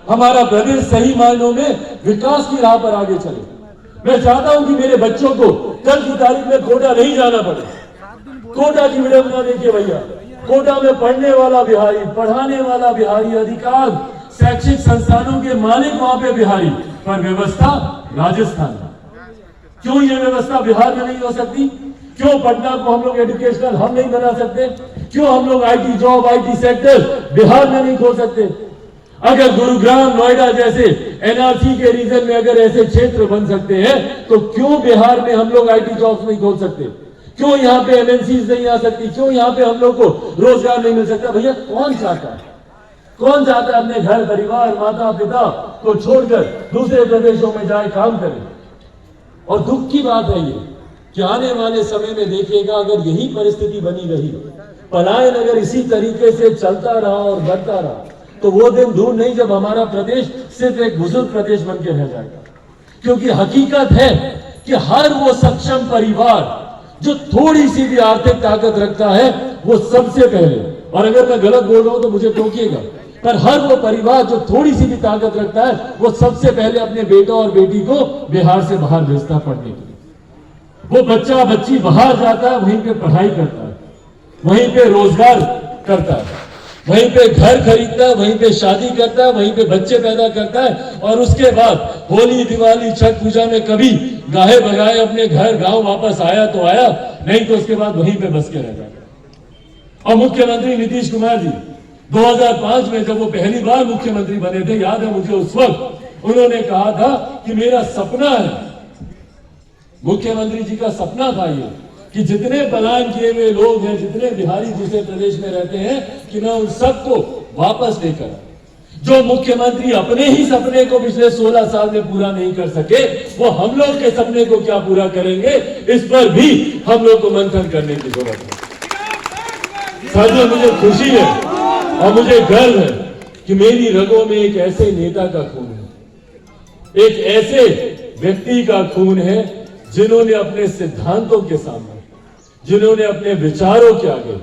हमारा प्रदेश सही मायनों में विकास की राह पर आगे चले। मैं चाहता हूं कि मेरे बच्चों को कल की तारीख में कोटा नहीं जाना पड़े। कोटा की विडंबना देखिए भैया, कोटा में पढ़ने वाला बिहारी, पढ़ाने वाला बिहारी, अधिकार शैक्षिक संस्थानों के मालिक वहां पे बिहारी, पर व्यवस्था राजस्थान। क्यों ये व्यवस्था बिहार में नहीं हो सकती? क्यों पटना को हम लोग एजुकेशनल हम नहीं बना सकते? क्यों हम लोग IT job, IT sector Bihar में नहीं खोल सकते? अगर गुरुग्राम, नोएडा जैसे एनआरसी के रीजन में अगर ऐसे क्षेत्र बन सकते हैं, तो क्यों बिहार में हम लोग आईटी जॉब्स नहीं खोल सकते? क्यों यहाँ पे एमएनसीज नहीं आ सकती? क्यों यहाँ पे हम लोग को रोजगार नहीं मिल सकता? भैया कौन चाहता है, कौन चाहता है अपने घर परिवार माता पिता को छोड़कर दूसरे प्रदेशों में जाए काम करे? और दुख की बात है ये कि आने वाले समय में देखिएगा, अगर यही परिस्थिति बनी रही, पलायन अगर इसी तरीके से चलता रहा और बढ़ता रहा, तो वो दिन दूर नहीं जब हमारा प्रदेश सिर्फ एक बुजुर्ग प्रदेश बन के रह जाएगा। क्योंकि हकीकत है कि हर वो सक्षम परिवार जो थोड़ी सी भी आर्थिक ताकत रखता है, वो सबसे पहले, और अगर मैं गलत बोल रहा हूं तो मुझे टोकिएगा, पर हर वो परिवार जो थोड़ी सी भी ताकत रखता है, वो सबसे पहले अपने बेटा और बेटी को बिहार से बाहर भेजता पढ़ने के लिए। वो बच्चा बच्ची बाहर जाता है, वहीं पे पढ़ाई करता है, वहीं पे रोजगार करता है, वहीं पे घर खरीदता है, वहीं पे शादी करता है, वहीं पे बच्चे पैदा करता है, और उसके बाद होली दिवाली छठ पूजा में कभी गाहे बगाए अपने घर गांव वापस आया तो आया, नहीं तो उसके बाद वहीं पे बस के रह जाता। और मुख्यमंत्री नीतीश कुमार जी 2005 में जब वो पहली बार मुख्यमंत्री बने थे, याद है मुझे, उस वक्त उन्होंने कहा था कि मेरा सपना है, मुख्यमंत्री जी का सपना था ये, कि जितने पलायन किए हुए लोग हैं, जितने बिहारी दूसरे प्रदेश में रहते हैं, कि मैं उन सबको वापस लेकर, जो मुख्यमंत्री अपने ही सपने को पिछले 16 साल में पूरा नहीं कर सके, वो हम लोग के सपने को क्या पूरा करेंगे, इस पर भी हम लोग को मंथन करने की जरूरत है। साथियों, मुझे खुशी है और मुझे गर्व है कि मेरी रगों में एक ऐसे नेता का खून है, एक ऐसे व्यक्ति का खून है जिन्होंने अपने सिद्धांतों के सामने, जिन्होंने अपने विचारों के आगे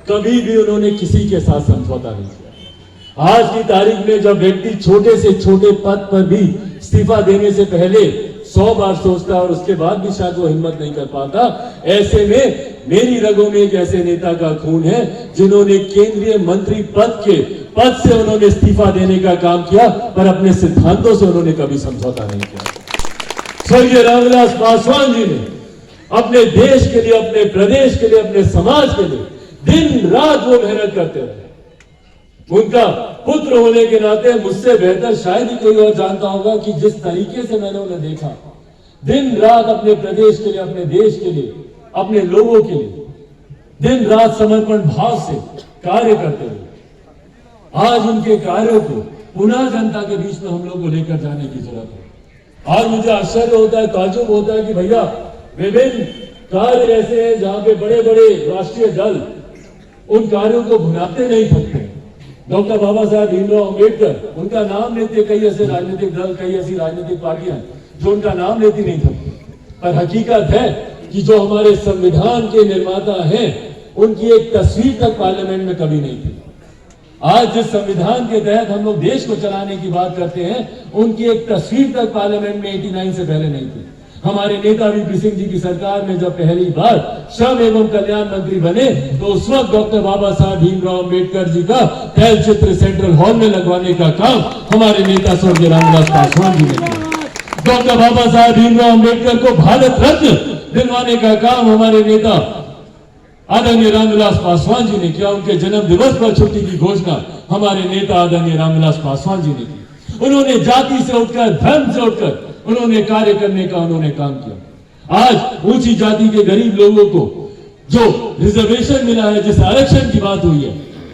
कभी भी उन्होंने किसी के साथ समझौता नहीं किया। आज की तारीख में जब व्यक्ति छोटे से छोटे पद पर भी इस्तीफा देने से पहले 100 बार सोचता है और उसके बाद भी शायद वो हिम्मत नहीं कर पाता, ऐसे में मेरी रगों में एक ऐसे नेता का खून है जिन्होंने केंद्रीय मंत्री पद से उन्होंने इस्तीफा देने का काम किया, पर अपने सिद्धांतों से उन्होंने कभी समझौता नहीं किया। स्वर्गीय रामविलास पासवान जी ने अपने देश के लिए, अपने प्रदेश के लिए, अपने समाज के लिए दिन रात वो मेहनत करते रहे। उनका पुत्र होने के नाते मुझसे बेहतर शायद ही कोई और जानता होगा कि जिस तरीके से मैंने उन्हें देखा, दिन रात अपने प्रदेश के लिए, अपने देश के लिए, अपने लोगों के लिए दिन रात समर्पण भाव से कार्य करते हुए आज उनके कार्यों को पुनः जनता के बीच में हम लोग को लेकर जाने की जरूरत है। आज मुझे आश्चर्य होता है, ताज्जुब होता है कि भैया विभिन्न कार्य ऐसे हैं जहां पे बड़े बड़े राष्ट्रीय दल उन कार्यों को भुनाते नहीं थकते। डॉक्टर बाबा साहब भीमराव अम्बेडकर, उनका नाम लेते कई ऐसे राजनीतिक दल, कई ऐसी राजनीतिक पार्टियां जो उनका नाम लेती नहीं थकती, पर हकीकत है कि जो हमारे संविधान के निर्माता हैं, उनकी एक तस्वीर तक पार्लियामेंट में कभी नहीं थी। आज जिस संविधान के तहत हम लोग देश को चलाने की बात करते हैं, उनकी एक तस्वीर तक पार्लियामेंट में 89 से पहले नहीं थी। हमारे नेता वीपी सिंह जी की सरकार में जब पहली बार श्रम एवं कल्याण मंत्री बने, तो उस वक्त डॉक्टर बाबा साहब भीमराव अम्बेडकर जी का तैल चित्र सेंट्रल हॉल में लगवाने का काम हमारे नेता स्वर्गीय रामविलास पासवान जी ने किया। डॉक्टर बाबा साहब भीमराव अम्बेडकर को भारत रत्न दिलवाने का काम हमारे नेता आदरणीय रामविलास पासवान जी ने किया। उनके जन्म दिवस पर छुट्टी की घोषणा हमारे नेता आदरणीय रामविलास पासवान जी ने की। उन्होंने जाति से उठकर, धर्म से उठकर उन्होंने कार्य करने का उन्होंने काम किया। आज ऊंची जाति के गरीब लोगों को जो रिजर्वेशन मिला है, जिस आरक्षण की बात हुई है,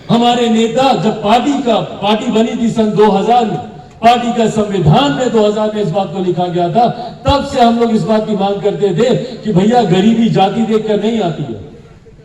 हमारे नेता जब पार्टी बनी थी सन 2000 में, पार्टी का संविधान में 2000 में इस बात को लिखा गया था, तब से हम लोग इस बात की मांग करते थे कि भैया गरीबी जाति देखकर नहीं आती है,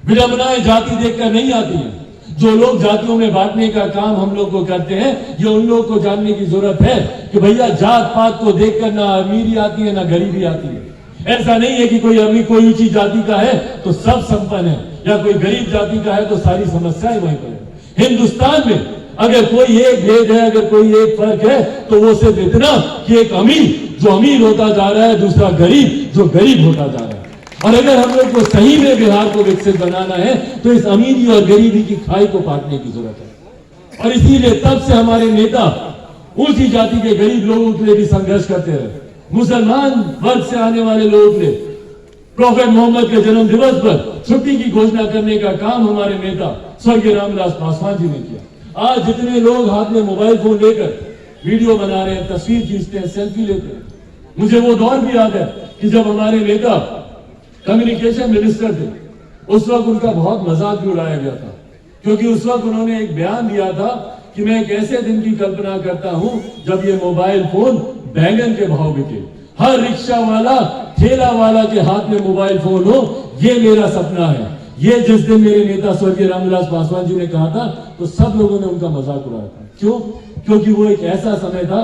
विडंबनाएं जाति देखकर नहीं आती है। जो लोग जातियों में बांटने का काम हम लोग को करते हैं, ये उन लोगों को जानने की जरूरत है कि भैया जात पात को देखकर ना अमीरी आती है ना गरीबी आती है। ऐसा नहीं है कि कोई अमीर, कोई ऊंची जाति का है तो सब संपन्न है, या कोई गरीब जाति का है तो सारी समस्याएं वहीं पर है। हिंदुस्तान में अगर कोई एक भेद है, अगर कोई एक फर्क है, तो वो सिर्फ इतना कि एक अमीर जो अमीर होता जा रहा है, दूसरा गरीब जो गरीब होता जा रहा है। और अगर हम लोग को सही में बिहार को विकसित बनाना है तो इस अमीरी और गरीबी की खाई को पाटने की जरूरत है। और इसीलिए तब से हमारे नेता ऊंची जाति के गरीब लोगों के लिए भी संघर्ष करते रहे। मुसलमान वर्ग से आने वाले लोगों ने प्रोफेट मोहम्मद के जन्म दिवस पर छुट्टी की घोषणा करने का काम हमारे नेता स्वर्गीय रामविलास पासवान जी ने किया। आज जितने लोग हाथ में मोबाइल फोन लेकर वीडियो बना रहे हैं, तस्वीर खींचते हैं, सेल्फी लेते हैं, मुझे वो दौर भी याद है कि जब हमारे नेता कम्युनिकेशन मिनिस्टर थे, उस वक्त उनका बहुत मजाक भी उड़ाया गया था, क्योंकि उस वक्त उन्होंने एक बयान दिया था कि मैं एक ऐसे दिन की कल्पना करता हूं जब ये मोबाइल फोन बैंगन के भाव बिके, हर रिक्शा वाला ठेला वाला के हाथ में मोबाइल फोन हो, ये मेरा सपना है। ये जिस दिन मेरे नेता स्वर्गीय रामविलास पासवान जी ने कहा था तो सब लोगों ने उनका मजाक उड़ाया था। क्यों? क्योंकि वो एक ऐसा समय था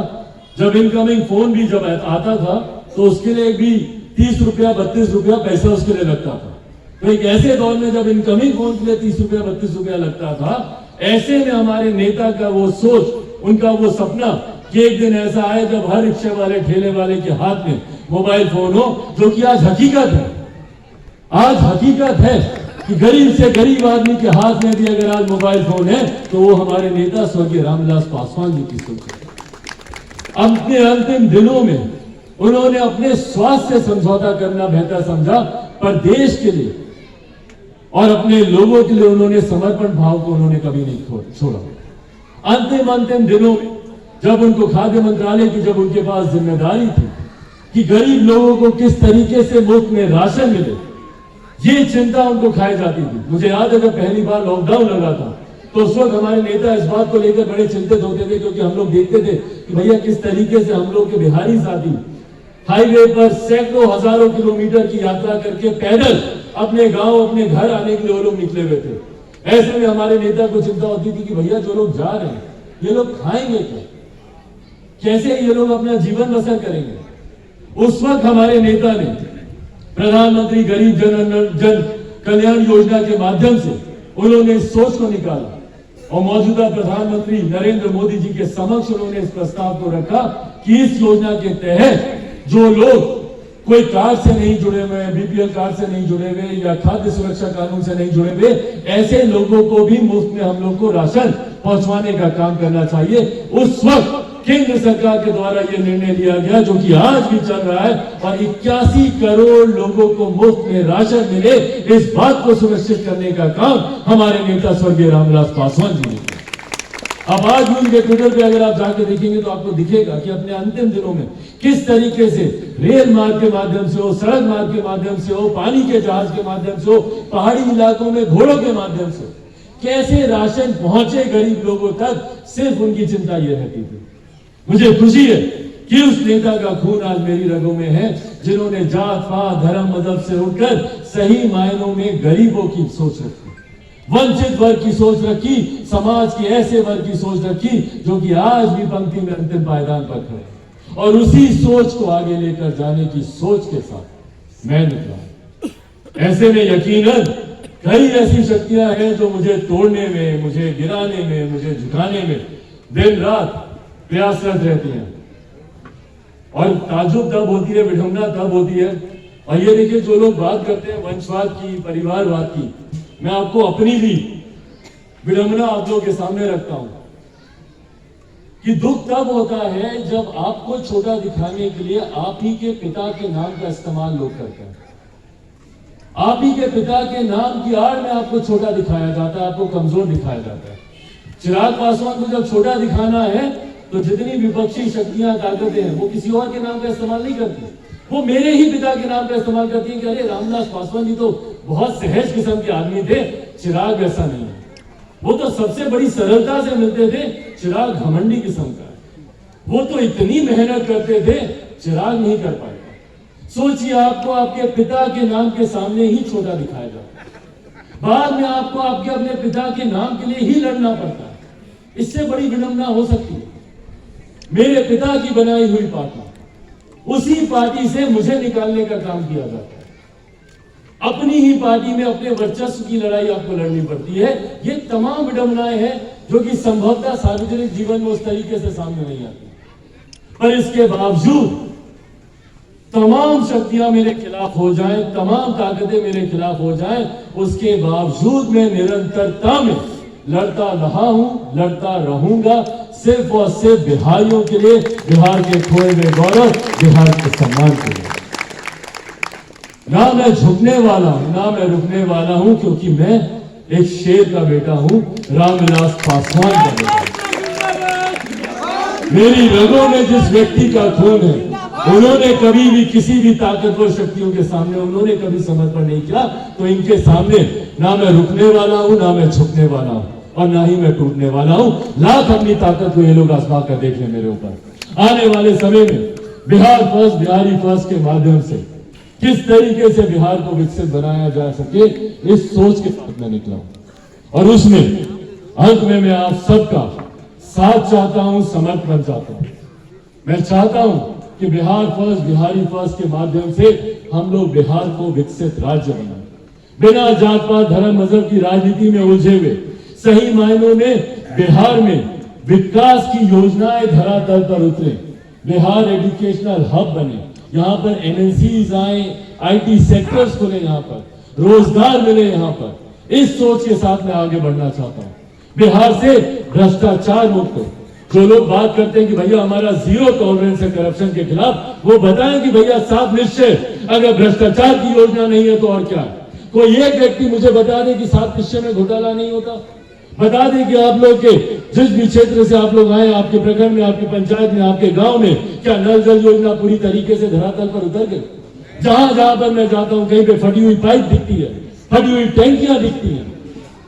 जब इनकमिंग फोन भी जब आता था तो उसके लिए भी 30 रुपया 32 रुपया पैसा उसके लिए लगता था। तो एक ऐसे दौर में जब इनकमिंग फोन के लिए 30 रुपया 32 रुपया लगता था, ऐसे में हमारे नेता का वो सोच, उनका वो सपना कि एक दिन ऐसा आए जब हर रिक्शा वाले ठेले वाले के हाथ में मोबाइल फोन हो, जो कि आज हकीकत है। आज हकीकत है कि गरीब से गरीब आदमी के हाथ में भी अगर आज मोबाइल फोन है तो वो हमारे नेता स्वर्गीय रामविलास पासवान जी की सोच है। अपने अंतिम दिनों में उन्होंने अपने स्वास्थ्य से समझौता करना बेहतर समझा, पर देश के लिए और अपने लोगों के लिए उन्होंने समर्पण भाव को उन्होंने कभी नहीं छोड़ा। अंतिम दिनों में जब उनको खाद्य मंत्रालय की जब उनके पास जिम्मेदारी थी कि गरीब लोगों को किस तरीके से मुफ्त में राशन मिले, ये चिंता उनको खाई जाती थी। मुझे याद है जब पहली बार लॉकडाउन लगा था तो उस वक्त हमारे नेता इस बात को लेकर बड़े चिंतित होते थे, क्योंकि हम लोग देखते थे कि भैया किस तरीके से हम लोग के बिहारी साथी हाईवे पर सैकड़ों हजारों किलोमीटर की यात्रा करके पैदल अपने गांव अपने घर आने के लिए वो लोग निकले हुए थे। ऐसे में हमारे नेता को चिंता होती थी कि भैया जो लोग जा रहे हैं ये लोग खाएंगे क्या, कैसे ये लोग अपना जीवन बसर करेंगे। उस वक्त हमारे नेता ने प्रधानमंत्री गरीब जन कल्याण योजना के माध्यम से उन्होंने इस सोच को निकाला और मौजूदा प्रधानमंत्री नरेंद्र मोदी जी के समक्ष उन्होंने इस प्रस्ताव को रखा कि इस योजना के तहत जो लोग कोई कार्ड से नहीं जुड़े हुए, बीपीएल कार्ड से नहीं जुड़े हुए या खाद्य सुरक्षा कानून से नहीं जुड़े हुए, ऐसे लोगों को भी मुफ्त में हम लोग को राशन पहुंचवाने का काम करना चाहिए। उस वक्त केंद्र सरकार के द्वारा यह निर्णय लिया गया, जो कि आज भी चल रहा है, और 81 करोड़ लोगों को मुफ्त में राशन मिले, इस बात को सुनिश्चित करने का काम हमारे नेता स्वर्गीय रामविलास पासवान जी ने किया। अब आज भी उनके ट्विटर पे अगर आप जाकर देखेंगे तो आपको दिखेगा कि अपने अंतिम दिनों में किस तरीके से रेल मार्ग के माध्यम से हो, सड़क मार्ग के माध्यम से हो, पानी के जहाज के माध्यम से हो, पहाड़ी इलाकों में घोड़ों के माध्यम से कैसे राशन पहुंचे गरीब लोगों तक, सिर्फ उनकी चिंता यह रहती थी। मुझे खुशी है कि उस नेता का खून आज मेरी रगों में है, जिन्होंने जात पात धर्म मजहब से उठकर सही मायनों में गरीबों की सोच रखी, वंचित वर्ग की सोच रखी, समाज के ऐसे वर्ग की सोच रखी जो कि आज भी पंक्ति में अंतिम पायदान पर खड़े, और उसी सोच को आगे लेकर जाने की सोच के साथ मैं निकला। ऐसे में यकीनन कई ऐसी शक्तियां हैं जो मुझे तोड़ने में, मुझे गिराने में, मुझे झुकाने में दिन रात प्रयासरत रहती हैं। और ताज्जुब तब होती है, विडंबना तब होती है। और ये देखिए, जो लोग बात करते हैं वंशवाद की, परिवारवाद की, मैं आपको अपनी भी विडंबना आप लोगों के सामने रखता हूं कि दुख तब होता है जब आपको छोटा दिखाने के लिए आप ही के पिता के नाम का इस्तेमाल लोग करते हैं। आप ही के पिता के नाम की आड़ में आपको छोटा दिखाया जाता है, आपको कमजोर दिखाया जाता है। चिराग पासवान को जब छोटा दिखाना है तो जितनी विपक्षी शक्तियां, ताकतें हैं, वो किसी और के नाम का इस्तेमाल नहीं करती, वो मेरे ही पिता के नाम का इस्तेमाल करती है कि अरे रामविलास पासवान जी तो बहुत सहज किस्म के आदमी थे, चिराग ऐसा नहीं है। वो तो सबसे बड़ी सरलता से मिलते थे, चिराग घमंडी किस्म का है। वो तो इतनी मेहनत करते थे, चिराग नहीं कर पाएगा। सोचिए, आपको आपके पिता के नाम के सामने ही छोटा दिखाया जाता है, बाद में आपको आपके अपने पिता के नाम के लिए ही लड़ना पड़ता है। इससे बड़ी विडंबना हो सकती है? मेरे पिता की बनाई हुई पार्टी, उसी पार्टी से मुझे निकालने का काम किया जाता है। अपनी ही पार्टी में अपने वर्चस्व की लड़ाई आपको लड़नी पड़ती है। ये तमाम विडंबनाएं हैं जो कि संभवतः सार्वजनिक जीवन में उस तरीके से सामने नहीं आती, पर इसके बावजूद तमाम शक्तियां मेरे खिलाफ हो जाएं, तमाम ताकतें मेरे खिलाफ हो जाएं, उसके बावजूद मैं निरंतरता में लड़ता रहा हूं, लड़ता रहूंगा, सिर्फ और सिर्फ बिहारियों के लिए, बिहार के खोए हुए गौरव, बिहार के सम्मान के लिए। ना मैं झुकने वाला हूं, ना मैं रुकने वाला हूं, क्योंकि मैं एक शेर का बेटा हूं, रामविलास पासवान का बेटा हूं। मेरी रगों में जिस व्यक्ति का खून है, उन्होंने कभी भी किसी भी ताकतवर शक्तियों के सामने उन्होंने कभी समर्पण नहीं किया, तो इनके सामने ना मैं रुकने वाला हूं, ना मैं झुकने वाला हूं, और ना ही मैं टूटने वाला हूं। लाख अपनी ताकत को ये लोग आजमा कर देख लें मेरे ऊपर। आने वाले समय में बिहार फर्स्ट, बिहारी फर्स्ट के माध्यम से किस तरीके से बिहार को विकसित बनाया जा सके, इस सोच के साथ मैं निकला हूं, और उसमें अंत में मैं आप सबका साथ चाहता हूं, समर्थन चाहता हूं। मैं चाहता हूं कि बिहार फर्स्ट, बिहारी फर्स्ट के माध्यम से हम लोग बिहार को विकसित राज्य बनाएं, बिना जात पात धर्म मजहब की राजनीति में उलझे हुए, सही मायनों में बिहार में विकास की योजनाएं धरातल पर उतरे, बिहार एजुकेशनल हब बने, यहाँ पर एमएनसीज आए, आईटी सेक्टर्स खुले, यहाँ पर रोजगार मिले, यहाँ पर इस सोच के साथ मैं आगे बढ़ना चाहता हूँ। बिहार से भ्रष्टाचार मुक्त हो। जो लोग बात करते हैं कि भैया हमारा जीरो टॉलरेंस है करप्शन के खिलाफ, वो बताएं कि भैया साफ निश्चय, अगर भ्रष्टाचार की योजना नहीं है तो और क्या है? कोई एक व्यक्ति मुझे बता दे कि सात निश्चय में घोटाला नहीं होता। बता दें कि आप लोग के जिस भी क्षेत्र से आप लोग आए, आपके प्रखंड में, आपकी पंचायत में, आपके गांव में, क्या नल जल योजना पूरी तरीके से धरातल पर उतर गई? जहां जहां पर मैं जाता हूं, कहीं पे फटी हुई पाइप दिखती है, फटी हुई टैंकियां दिखती हैं,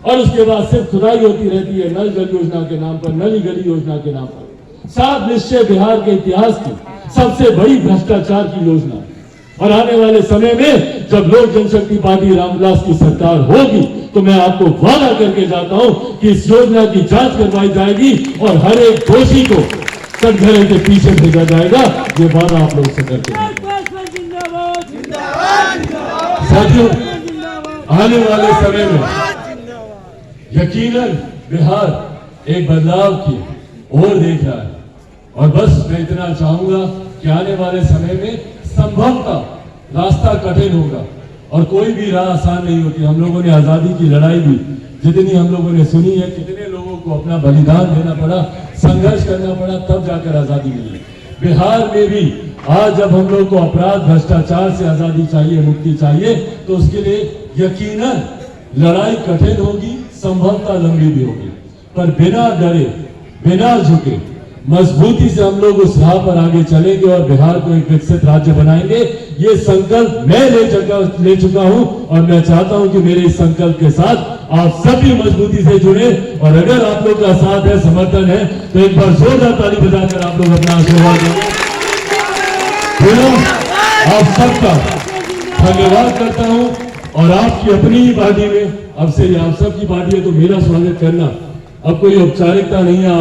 और उसके बाद सिर्फ खुदाई होती रहती है नल जल योजना के नाम पर, नली गली योजना के नाम पर। सात निश्चय बिहार के इतिहास की सबसे बड़ी भ्रष्टाचार की योजना, और आने वाले समय में जब लोक जनशक्ति पार्टी रामविलास की सरकार होगी, तो मैं आपको वादा करके जाता हूं कि इस योजना की जांच करवाई जाएगी और हर एक दोषी को कटघरे के पीछे भेजा जाएगा। ये वादा आप लोगों से करके साथियों, आने वाले समय में यकीनन बिहार एक बदलाव की ओर देख रहा है, और बस मैं इतना चाहूंगा कि आने वाले समय में संभवतः रास्ता कठिन होगा, और कोई भी राह आसान नहीं होती। हम लोगों ने आजादी की लड़ाई भी जितनी हम लोगों ने सुनी है, कितने लोगों को अपना बलिदान देना पड़ा, संघर्ष करना पड़ा, तब जाकर आजादी मिली। बिहार में भी आज जब हम लोग को अपराध भ्रष्टाचार से आजादी चाहिए, मुक्ति चाहिए, तो उसके लिए यकीनन लड़ाई कठिन होगी, संभवतः लंबी भी होगी, पर बिना डरे, बिना झुके, मजबूती से हम लोग उस राह पर आगे चलेंगे और बिहार को एक विकसित राज्य बनाएंगे। ये संकल्प मैं ले चुका हूं, और मैं चाहता हूं कि मेरे इस संकल्प के साथ आप सभी मजबूती से जुड़े, और अगर आप लोग का साथ है, समर्थन है, तो एक बार जोरदार ताली बजाकर आप लोग अपना आशीर्वाद देंगे। आप सबका धन्यवाद करता हूं, और आपकी अपनी ही पार्टी में, अब से आप सबकी पार्टी है तो मेरा स्वागत करना अब कोई औपचारिकता नहीं है।